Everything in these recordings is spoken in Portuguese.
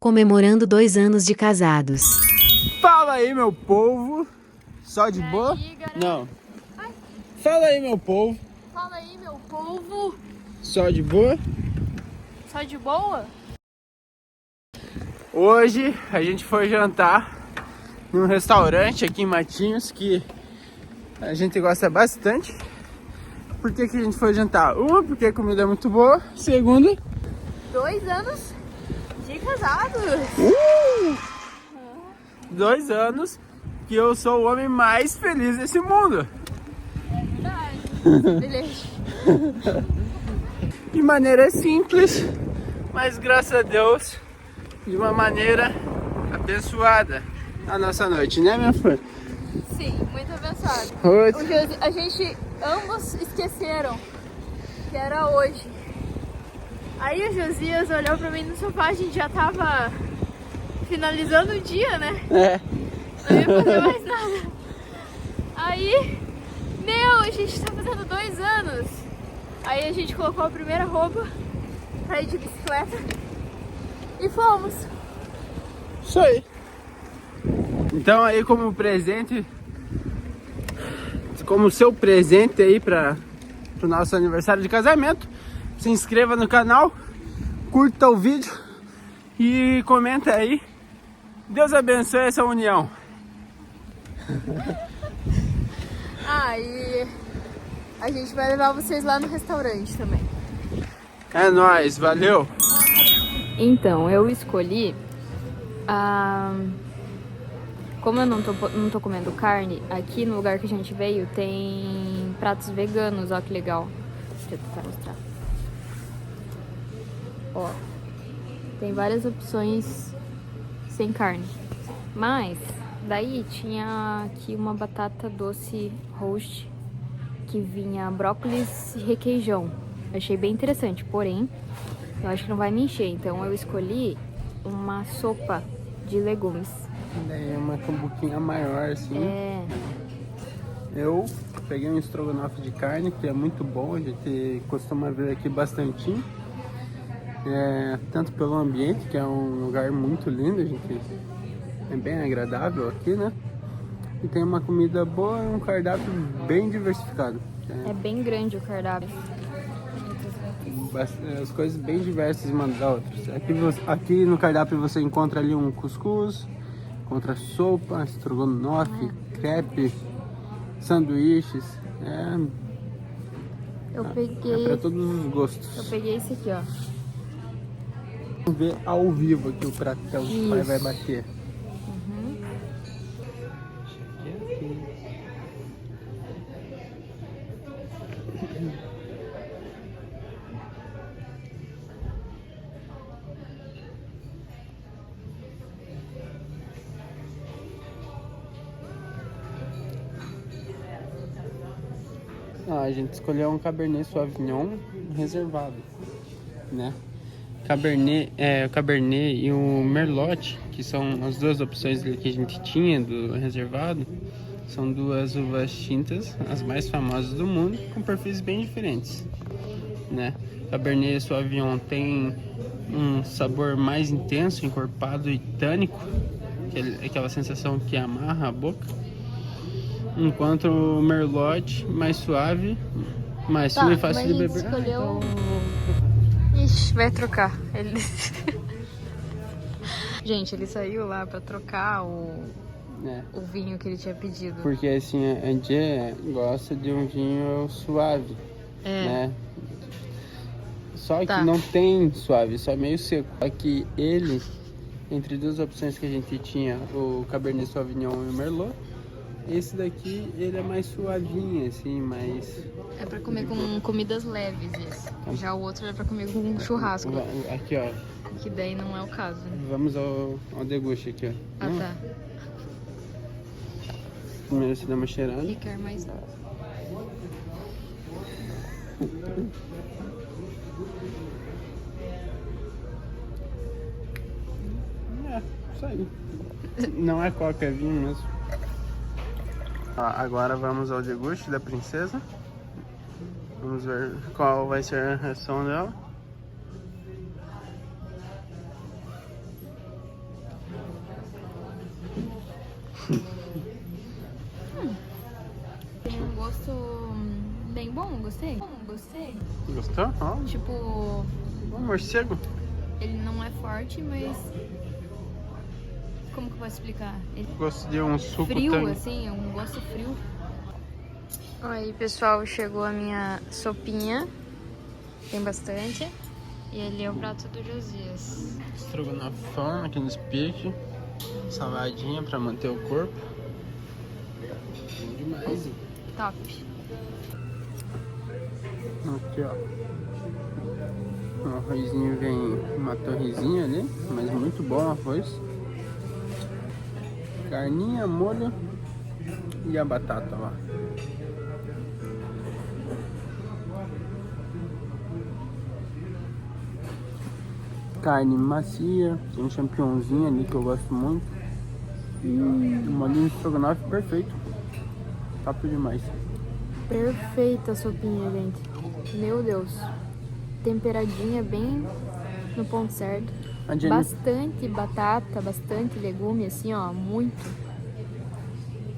comemorando 2 anos de casados. Fala aí, meu povo. Só de boa? Não. Fala aí, meu povo. Fala aí, meu povo. Só de boa? Só de boa? Hoje a gente foi jantar num restaurante aqui em Matinhos que a gente gosta bastante. Por que que a gente foi jantar? Porque a comida é muito boa. Segundo, 2 anos de casados. 2 anos que eu sou o homem mais feliz desse mundo. Verdade. Beleza. De maneira simples, mas graças a Deus, de uma maneira abençoada a nossa noite, né, minha fã? Sim, muito abençoado. Hoje. Hoje a gente ambos esqueceram que era hoje. Aí o Josias olhou pra mim no sofá, a gente já tava finalizando o dia, né? É. Não ia fazer mais nada. Aí, a gente tá fazendo 2 anos. Aí a gente colocou a primeira roupa pra ir de bicicleta e fomos. Isso aí. Então aí como presente, como seu presente aí para o nosso aniversário de casamento, se inscreva no canal, curta o vídeo e comenta aí. Deus abençoe essa união. E a gente vai levar vocês lá no restaurante também. É nóis, valeu! Então, eu escolhi como eu não tô comendo carne, aqui no lugar que a gente veio tem pratos veganos, ó que legal. Deixa eu tentar mostrar. Ó, tem várias opções sem carne. Mas, daí tinha aqui uma batata doce roast que vinha brócolis e requeijão. Achei bem interessante, porém, eu acho que não vai me encher, então eu escolhi uma sopa de legumes. Daí uma cambuquinha maior assim. É. Eu peguei um estrogonofe de carne, que é muito bom, a gente costuma ver aqui bastante. Tanto pelo ambiente, que é um lugar muito lindo, a gente é bem agradável aqui, né? E tem uma comida boa e um cardápio bem diversificado. É bem grande o cardápio. As coisas bem diversas uma das outras. Aqui no cardápio você encontra ali um cuscuz, encontra sopa, estrogonofe, crepe, sanduíches. Eu É peguei. para todos os gostos. Eu peguei esse aqui, ó. Vamos ver ao vivo aqui o pratão que o pai vai bater. Cheguei aqui. A gente escolheu um Cabernet Sauvignon reservado, né? O Cabernet e o Merlot, que são as duas opções que a gente tinha do reservado, são duas uvas tintas, as mais famosas do mundo, com perfis bem diferentes, né? Cabernet Sauvignon tem um sabor mais intenso, encorpado e tânico, aquela sensação que amarra a boca, enquanto o Merlot mais suave, mais fino e fácil de beber. Escolheu... Ixi, vai trocar. Gente, ele saiu lá pra trocar o vinho que ele tinha pedido. Porque assim, a Jé gosta de um vinho suave, né? Só que não tem suave, só meio seco. Aqui ele, entre duas opções que a gente tinha, o Cabernet Sauvignon e o Merlot, esse daqui ele é mais suavinho, assim, mais... É pra comer com comidas leves esse. Já o outro é pra comer com churrasco. Aqui, ó. Que daí não é o caso. Vamos ao deguste aqui, ó. Tá. Primeiro você dá uma cheirada. Ele quer mais. Isso aí. Não é coca, é vinho mesmo. Agora vamos ao deguste da princesa. Vamos ver qual vai ser a reação dela. Tem um gosto bem bom, gostei. Gostei. Gostou? Ó, Tipo, um morcego. ele não é forte, mas... Como que eu posso explicar? Ele Gosto de um suco frio, assim, é um gosto frio. Aí, pessoal, chegou a minha sopinha. Tem bastante. E ali é o prato do Josias. Estrogonofão aqui nos piques. Saladinha pra manter o corpo. Bom demais, hein? Top. Aqui, ó. O arrozinho vem uma torrezinha ali, mas muito bom o arroz. Carninha, molho e a batata lá. Carne macia, tem um champignonzinho ali que eu gosto muito. Um molhinho de estrogonofe perfeito. Top demais. Perfeita a sopinha, gente. Meu Deus. Temperadinha bem no ponto certo. A Jenny, Bastante batata, bastante legume, assim, ó. Muito.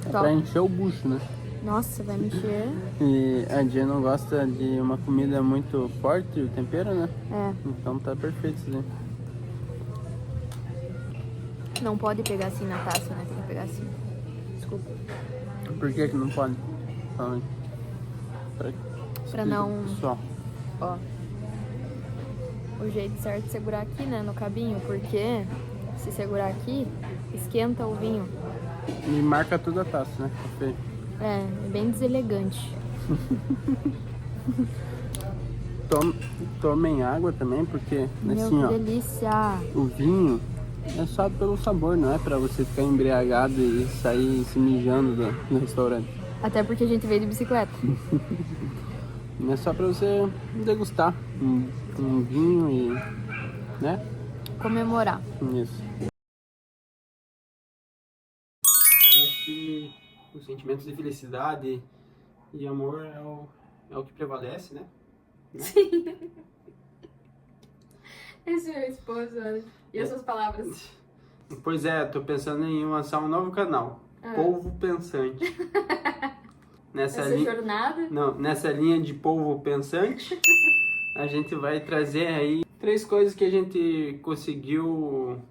é Top. pra encher o bucho, né? Nossa, vai mexer. E a Jenny não gosta de uma comida muito forte, o tempero, né? É, Então tá perfeito isso daí. não pode pegar assim na taça, né? Tem que pegar assim. Desculpa. Por que que não pode? Fala aí. Pra explica não... pro pessoal. Ó. O jeito certo de segurar aqui, né? No cabinho. Porque se segurar aqui, esquenta o vinho. E marca tudo a taça, né? Tá feio. É bem deselegante. Tomem água também, porque Meu, assim, que ó, delícia! o vinho é só pelo sabor, não é pra você ficar embriagado e sair se mijando do restaurante. Até porque a gente veio de bicicleta. É só pra você degustar um vinho e, né? Comemorar. Isso. Acho que os sentimentos de felicidade e amor é o que prevalece, né? Esse é meu esposo, olha. E essas palavras? Pois é, tô pensando em lançar um novo canal. Polvo Pensante. Nessa Essa jornada? Não, nessa linha de polvo pensante, a gente vai trazer aí 3 coisas que a gente conseguiu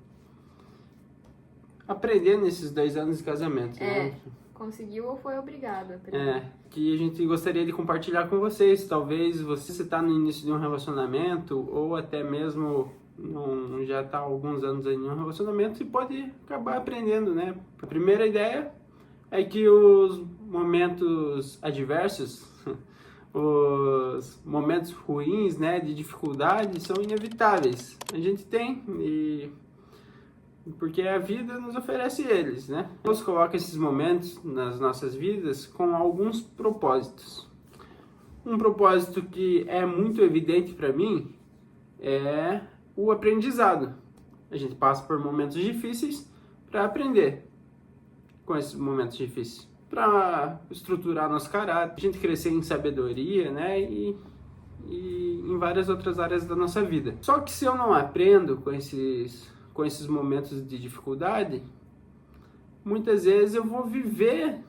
aprender nesses 2 anos de casamento, né? Conseguiu ou foi obrigado a aprender? É, que a gente gostaria de compartilhar com vocês. Talvez você está no início de um relacionamento ou até mesmo já está há alguns anos aí em um relacionamento e pode acabar aprendendo, né? A primeira ideia é que os momentos adversos, os momentos ruins, né, de dificuldade são inevitáveis. A gente tem porque a vida nos oferece eles, né? Deus coloca esses momentos nas nossas vidas com alguns propósitos. Um propósito que é muito evidente para mim é o aprendizado. A gente passa por momentos difíceis para aprender com esses momentos difíceis, para estruturar nosso caráter, a gente crescer em sabedoria, né? E em várias outras áreas da nossa vida. Só que se eu não aprendo com esses momentos de dificuldade, muitas vezes eu vou viver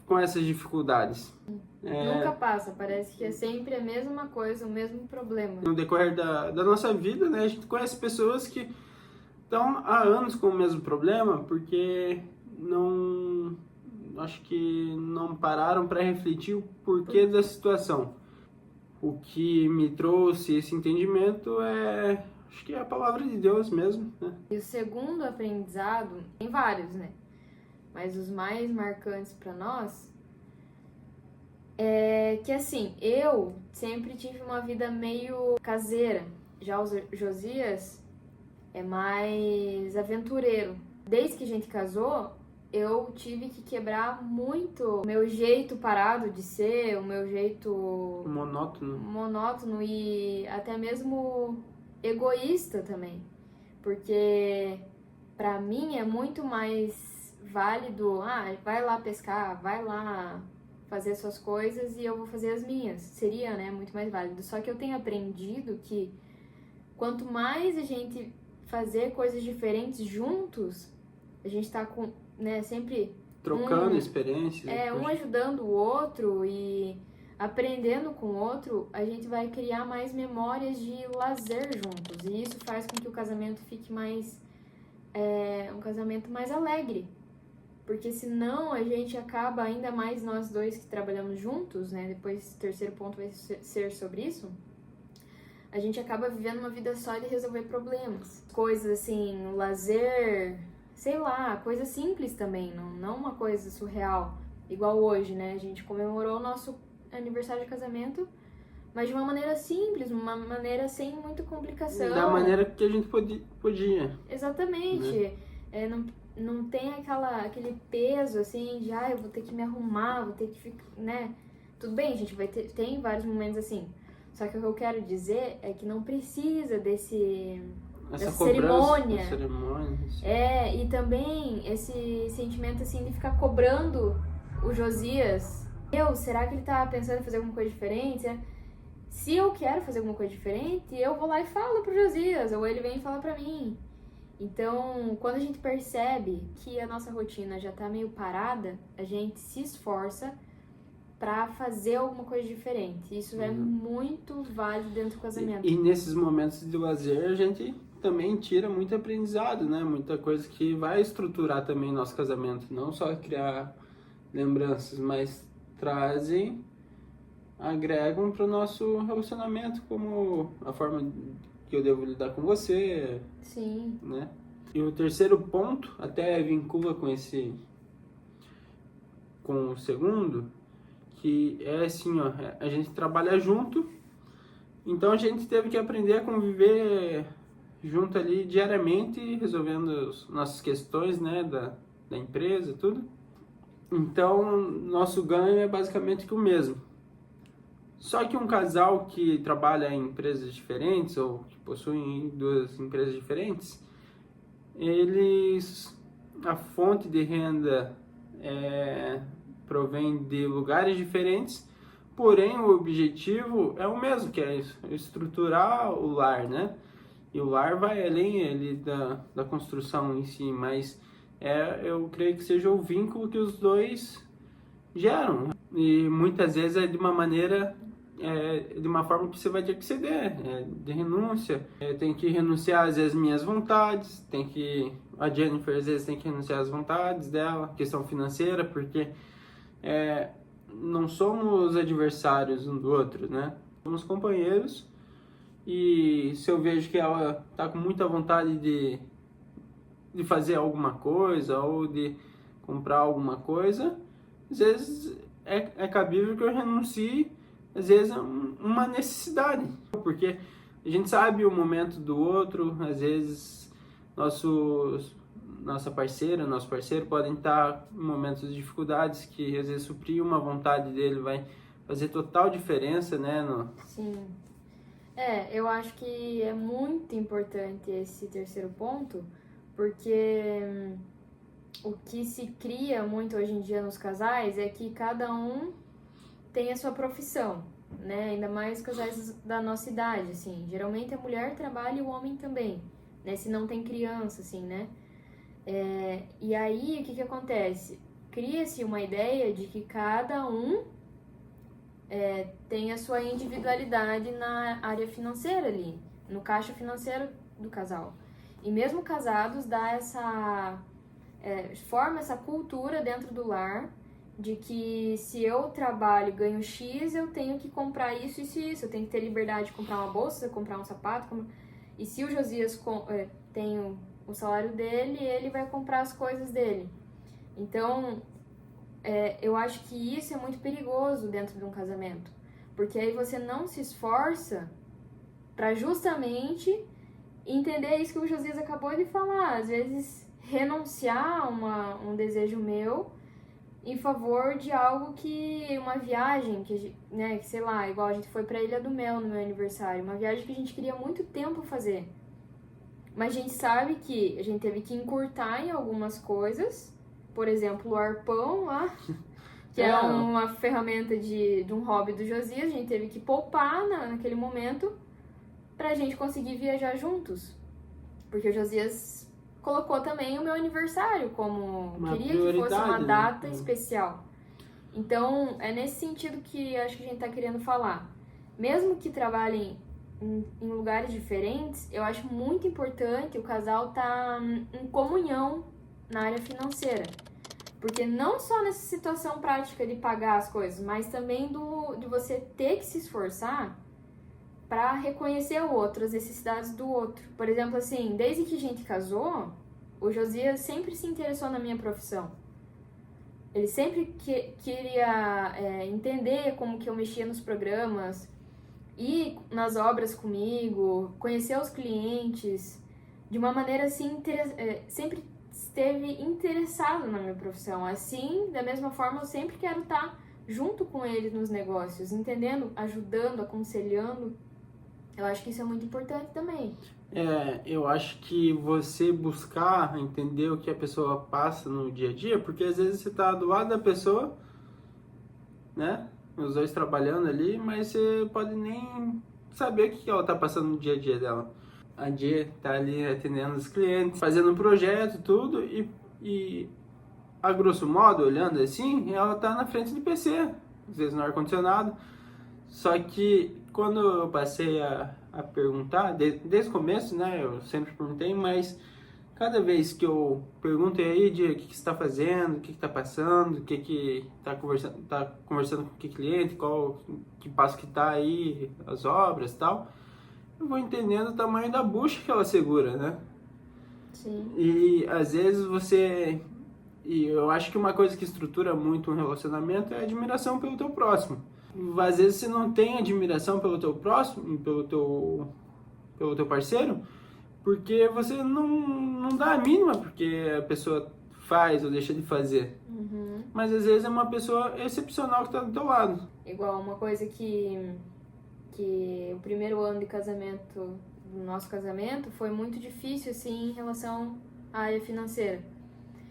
com essas dificuldades. Nunca passa, parece que é sempre a mesma coisa, o mesmo problema. No decorrer da nossa vida, né, a gente conhece pessoas que estão há anos com o mesmo problema porque acho que não pararam para refletir o porquê da situação. O que me trouxe esse entendimento acho que é a palavra de Deus mesmo, né? E o segundo aprendizado, tem vários, né? Mas os mais marcantes para nós é que, assim, eu sempre tive uma vida meio caseira. Já o Josias é mais aventureiro. Desde que a gente casou, eu tive que quebrar muito o meu jeito parado de ser, o meu jeito monótono e até mesmo egoísta também. Porque pra mim é muito mais válido, vai lá pescar, vai lá fazer suas coisas e eu vou fazer as minhas. Seria, né, muito mais válido. Só que eu tenho aprendido que quanto mais a gente fazer coisas diferentes juntos, a gente tá com, né, sempre Trocando experiências. um ajudando o outro e aprendendo com o outro, a gente vai criar mais memórias de lazer juntos. E isso faz com que o casamento fique mais... um casamento mais alegre. Porque senão a gente acaba, ainda mais nós dois que trabalhamos juntos, né? Depois o terceiro ponto vai ser sobre isso. A gente acaba vivendo uma vida só de resolver problemas. Coisas assim, lazer, sei lá, coisas simples também, não uma coisa surreal. Igual hoje, né? A gente comemorou o nosso aniversário de casamento, mas de uma maneira simples, uma maneira sem muita complicação. Da maneira que a gente podia. Exatamente. Né? Não tem aquele peso, assim, de, eu vou ter que me arrumar, vou ter que ficar, né? Tudo bem, a gente tem vários momentos assim. Só que o que eu quero dizer é que não precisa dessa cerimônia. E também esse sentimento, assim, de ficar cobrando o Josias. Será que ele tá pensando em fazer alguma coisa diferente? Se eu quero fazer alguma coisa diferente, eu vou lá e falo pro Josias, ou ele vem e fala pra mim. Então, quando a gente percebe que a nossa rotina já tá meio parada, a gente se esforça pra fazer alguma coisa diferente. Isso é muito válido dentro do casamento. E nesses momentos de lazer, a gente também tira muito aprendizado, né? Muita coisa que vai estruturar também nosso casamento. Não só criar lembranças, mas agregam para o nosso relacionamento, como a forma que eu devo lidar com você. Sim. Né? E o terceiro ponto, até vincula com o segundo, que é assim, ó, a gente trabalha junto, então a gente teve que aprender a conviver junto ali diariamente, resolvendo as nossas questões, né, da empresa, tudo. Então, nosso ganho é basicamente o mesmo. Só que um casal que trabalha em empresas diferentes, ou que possuem duas empresas diferentes, a fonte de renda provém de lugares diferentes, porém o objetivo é o mesmo, que é estruturar o lar, né? E o lar vai além ali da construção em si, mas eu creio que seja o vínculo que os dois geram. E muitas vezes é de uma maneira, de uma forma que você vai ter que ceder, de renúncia. Tem que renunciar às vezes minhas vontades, a Jennifer às vezes tem que renunciar às vontades dela, questão financeira, porque não somos adversários um do outro, né? Somos companheiros, e se eu vejo que ela está com muita vontade de fazer alguma coisa ou de comprar alguma coisa, às vezes é cabível que eu renuncie, às vezes é uma necessidade, porque a gente sabe o momento do outro, às vezes nossa parceira, nosso parceiro podem estar em momentos de dificuldades que às vezes suprir uma vontade dele vai fazer total diferença, né? Sim. Eu acho que é muito importante esse terceiro ponto, porque o que se cria muito hoje em dia nos casais é que cada um tem a sua profissão, né? Ainda mais casais da nossa idade, assim. Geralmente a mulher trabalha e o homem também, né? Se não tem criança, assim, né? E aí, o que acontece? Cria-se uma ideia de que cada um tem a sua individualidade na área financeira ali, no caixa financeiro do casal. E mesmo casados, forma essa cultura dentro do lar de que se eu trabalho e ganho X, eu tenho que comprar isso, isso e isso. Eu tenho que ter liberdade de comprar uma bolsa, comprar um sapato. E se o Josias tem o salário dele, ele vai comprar as coisas dele. Então, eu acho que isso é muito perigoso dentro de um casamento. Porque aí você não se esforça para justamente entender isso que o Josias acabou de falar. Às vezes, renunciar um desejo meu em favor de algo uma viagem, né, que sei lá, igual a gente foi pra Ilha do Mel no meu aniversário, uma viagem que a gente queria há muito tempo fazer. Mas a gente sabe que a gente teve que encurtar em algumas coisas, por exemplo, o arpão lá, que é uma ferramenta de um hobby do Josias, a gente teve que poupar naquele momento pra gente conseguir viajar juntos. Porque o Josias colocou também o meu aniversário como Uma queria que fosse uma prioridade, né? data especial. Então, é nesse sentido que acho que a gente tá querendo falar. Mesmo que trabalhem em lugares diferentes, eu acho muito importante o casal estar em comunhão na área financeira. Porque não só nessa situação prática de pagar as coisas, mas também de você ter que se esforçar para reconhecer o outro, as necessidades do outro. Por exemplo, assim, desde que a gente casou, o Josias sempre se interessou na minha profissão. Ele sempre queria entender como que eu mexia nos programas, ir nas obras comigo, conhecer os clientes, de uma maneira assim, sempre esteve interessado na minha profissão. Assim, da mesma forma, eu sempre quero estar junto com ele nos negócios, entendendo, ajudando, aconselhando. Eu acho que isso é muito importante também. Eu acho que você buscar entender o que a pessoa passa no dia a dia, porque às vezes você tá do lado da pessoa, né? Os dois trabalhando ali, mas você pode nem saber o que ela tá passando no dia a dia dela. A Dia tá ali atendendo os clientes, fazendo um projeto, tudo, e a grosso modo, olhando assim, ela tá na frente do PC, às vezes no ar-condicionado. Só que quando eu passei a perguntar, desde o começo, né, eu sempre perguntei, mas cada vez que eu pergunto, e aí, Dia, o que você está fazendo, o que está passando, o que está conversando com que cliente, qual que passo que está aí, as obras e tal, eu vou entendendo o tamanho da bucha que ela segura, né? Sim. E às vezes e eu acho que uma coisa que estrutura muito um relacionamento é a admiração pelo teu próximo. Às vezes você não tem admiração pelo teu próximo, pelo teu parceiro, porque você não dá a mínima porque a pessoa faz ou deixa de fazer. Uhum. Mas às vezes é uma pessoa excepcional que está do teu lado. Igual uma coisa que o primeiro ano de casamento, do nosso casamento, foi muito difícil, assim, em relação à área financeira.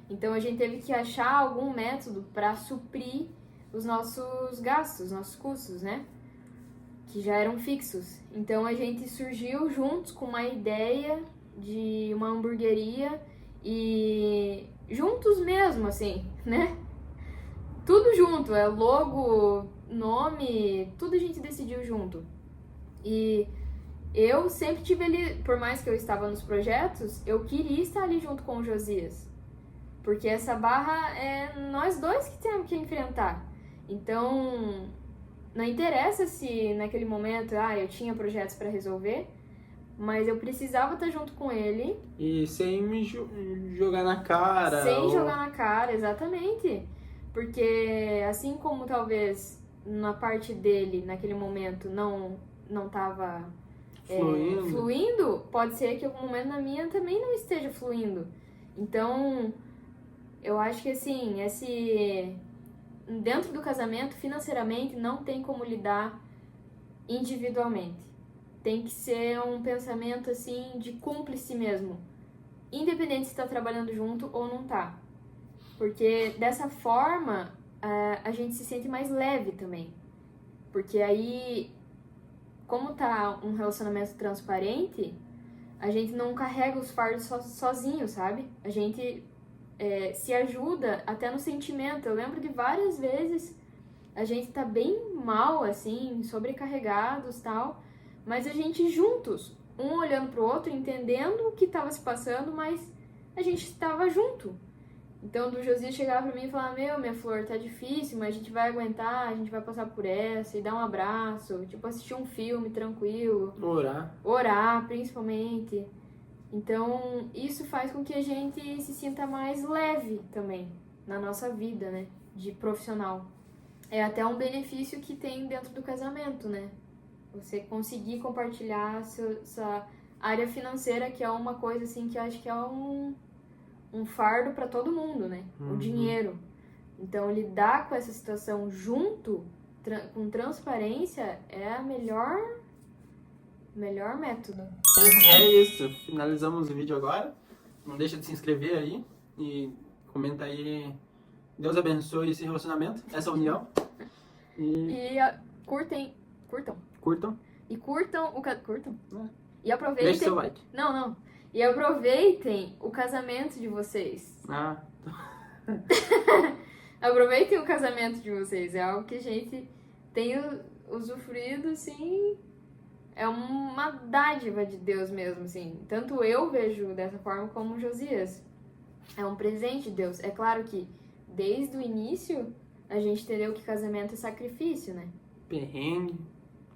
Então a gente teve que achar algum método para suprir os nossos gastos, os nossos custos, né? Que já eram fixos. Então a gente surgiu juntos com uma ideia de uma hamburgueria e juntos mesmo, assim, né? Tudo junto, logo, nome, tudo a gente decidiu junto. E eu sempre tive ali, por mais que eu estava nos projetos, eu queria estar ali junto com o Josias. Porque essa barra é nós dois que temos que enfrentar. Então, não interessa se naquele momento eu tinha projetos para resolver, mas eu precisava estar junto com ele. E sem me jogar na cara. Sem jogar na cara, exatamente. Porque assim como talvez na parte dele, naquele momento, não estava fluindo, pode ser que em algum momento na minha também não esteja fluindo. Então, eu acho que assim, dentro do casamento, financeiramente, não tem como lidar individualmente. Tem que ser um pensamento assim de cúmplice mesmo. Independente se está trabalhando junto ou não tá. Porque dessa forma a gente se sente mais leve também. Porque aí, como tá um relacionamento transparente, a gente não carrega os fardos sozinho, sabe? A gente se ajuda até no sentimento. Eu lembro de várias vezes a gente tá bem mal, assim, sobrecarregados e tal, mas a gente juntos, um olhando pro outro, entendendo o que tava se passando, mas a gente estava junto. Então, do Josias chegar pra mim e falar, minha flor, tá difícil, mas a gente vai aguentar, a gente vai passar por essa, e dar um abraço, tipo, assistir um filme tranquilo. Orar, principalmente. Então, isso faz com que a gente se sinta mais leve também na nossa vida, né, de profissional. É até um benefício que tem dentro do casamento, né? Você conseguir compartilhar sua área financeira, que é uma coisa, assim, que eu acho que é um fardo para todo mundo, né? O dinheiro. Então, lidar com essa situação junto, com transparência, é a melhor método. É isso. Finalizamos o vídeo agora. Não deixa de se inscrever aí e comenta aí. Deus abençoe esse relacionamento, essa união. E curtam. Curtam. E curtam o... Curtam? É. E aproveitem... Deixe seu like. Não. E aproveitem o casamento de vocês. Ah, Aproveitem o casamento de vocês. É algo que a gente tem usufruído, assim. É uma dádiva de Deus mesmo, assim. Tanto eu vejo dessa forma como o Josias. É um presente de Deus. É claro que desde o início a gente entendeu que casamento é sacrifício, né? perrengue,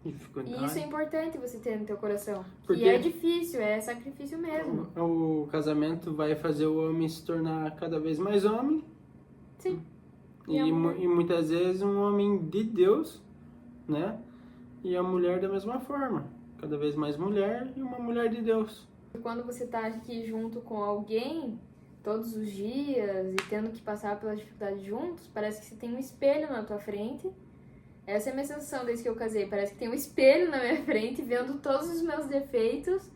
E dificuldade. isso é importante você ter no teu coração. Porque- E é difícil, é sacrifício mesmo. O casamento vai fazer o homem se tornar cada vez mais homem. Sim. E, e muitas vezes um homem de Deus, né? E a mulher da mesma forma. Cada vez mais mulher e uma mulher de Deus. Quando você tá aqui junto com alguém, todos os dias, e tendo que passar pela dificuldade juntos, parece que você tem um espelho na tua frente. Essa é a minha sensação desde que eu casei. Parece que tem um espelho na minha frente, vendo todos os meus defeitos.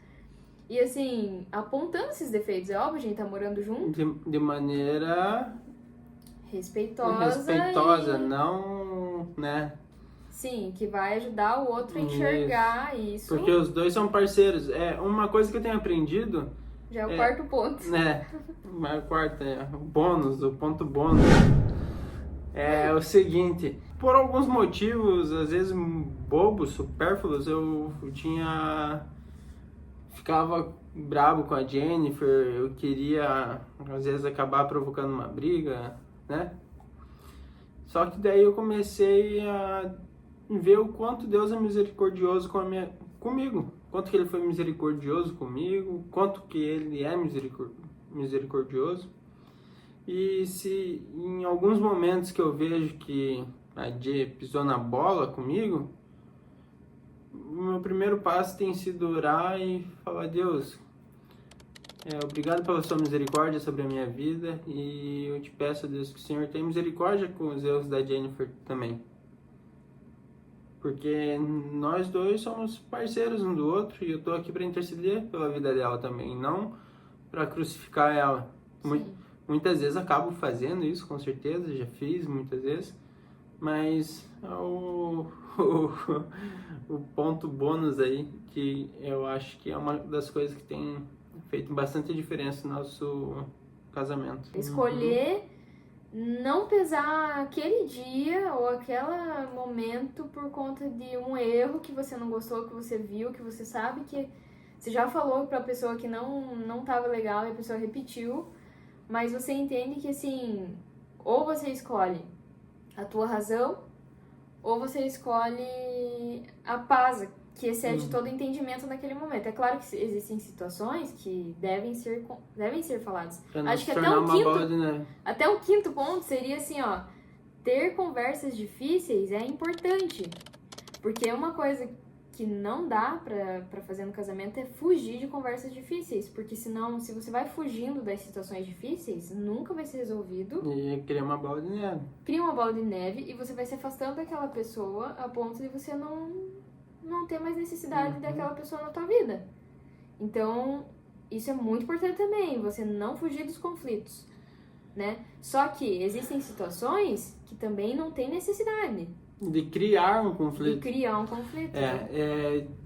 E assim, apontando esses defeitos. É óbvio, a gente tá morando junto. De maneira respeitosa, não, né? Sim, que vai ajudar o outro a enxergar isso. Porque os dois são parceiros. É uma coisa que eu tenho aprendido, Já é o quarto ponto. né? Mas o quarto é o bônus, o ponto bônus. É o seguinte, por alguns motivos, às vezes bobos, supérfluos, eu ficava brabo com a Jennifer, eu queria, às vezes, acabar provocando uma briga, né? Só que daí eu comecei a ver o quanto Deus é misericordioso comigo, quanto que Ele foi misericordioso comigo, quanto que Ele é misericordioso. E se em alguns momentos que eu vejo que a Jê pisou na bola comigo, o meu primeiro passo tem sido orar e falar: Deus, obrigado pela sua misericórdia sobre a minha vida, e eu te peço, Deus, que o Senhor tenha misericórdia com os erros da Jennifer também. Porque nós dois somos parceiros um do outro, e eu tô aqui para interceder pela vida dela também, não para crucificar ela. Sim. Muitas vezes acabo fazendo isso, com certeza, já fiz muitas vezes, mas o ponto bônus aí, que eu acho que é uma das coisas que tem feito bastante diferença no nosso casamento. Escolher não pesar aquele dia ou aquele momento por conta de um erro que você não gostou, que você viu, que você sabe que você já falou pra pessoa que não tava legal e a pessoa repetiu. Mas você entende que, assim, ou você escolhe a tua razão, ou você escolhe a paz, que excede todo entendimento naquele momento. É claro que existem situações que devem ser faladas. Acho que até o quinto ponto seria assim, ó, ter conversas difíceis é importante. Porque uma coisa que não dá pra fazer no casamento é fugir de conversas difíceis, porque senão, se você vai fugindo das situações difíceis, nunca vai ser resolvido. E cria uma bola de neve. Cria uma bola de neve e você vai se afastando daquela pessoa a ponto de você não ter mais necessidade daquela pessoa na tua vida. Então, isso é muito importante também, você não fugir dos conflitos, né? Só que existem situações que também não tem necessidade de criar um conflito.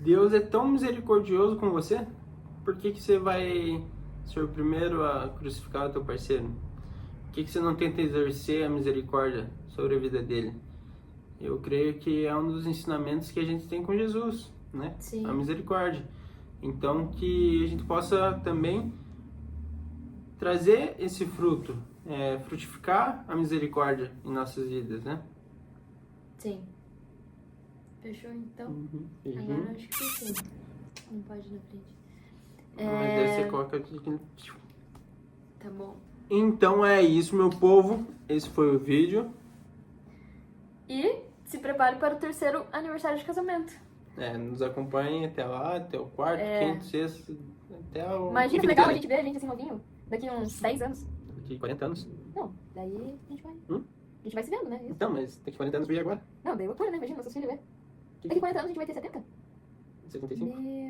Deus é tão misericordioso com você, por que você vai ser o primeiro a crucificar o teu parceiro? Por que você não tenta exercer a misericórdia sobre a vida dele? Eu creio que é um dos ensinamentos que a gente tem com Jesus, né? Sim. A misericórdia. Então, que a gente possa também trazer esse fruto, frutificar a misericórdia em nossas vidas, né? Sim. Fechou, então? Agora acho que fechou. Não pode ir na frente. Mas daí você coloca aqui. Tá bom. Então é isso, meu povo. Esse foi o vídeo. E se prepare para o 3º aniversário de casamento. Nos acompanhe até lá, até o 4º, 5º, 6º, até o... Imagina que legal a gente ver a gente assim novinho, daqui uns 10 anos. Daqui 40 anos. Não, daí a gente vai... A gente vai se vendo, né? Isso. Então, mas daqui 40 anos veio agora. Não, daí loucura, né? Imagina, nossos filhos ver. Daqui 40 anos a gente vai ter 70. 75. Meu...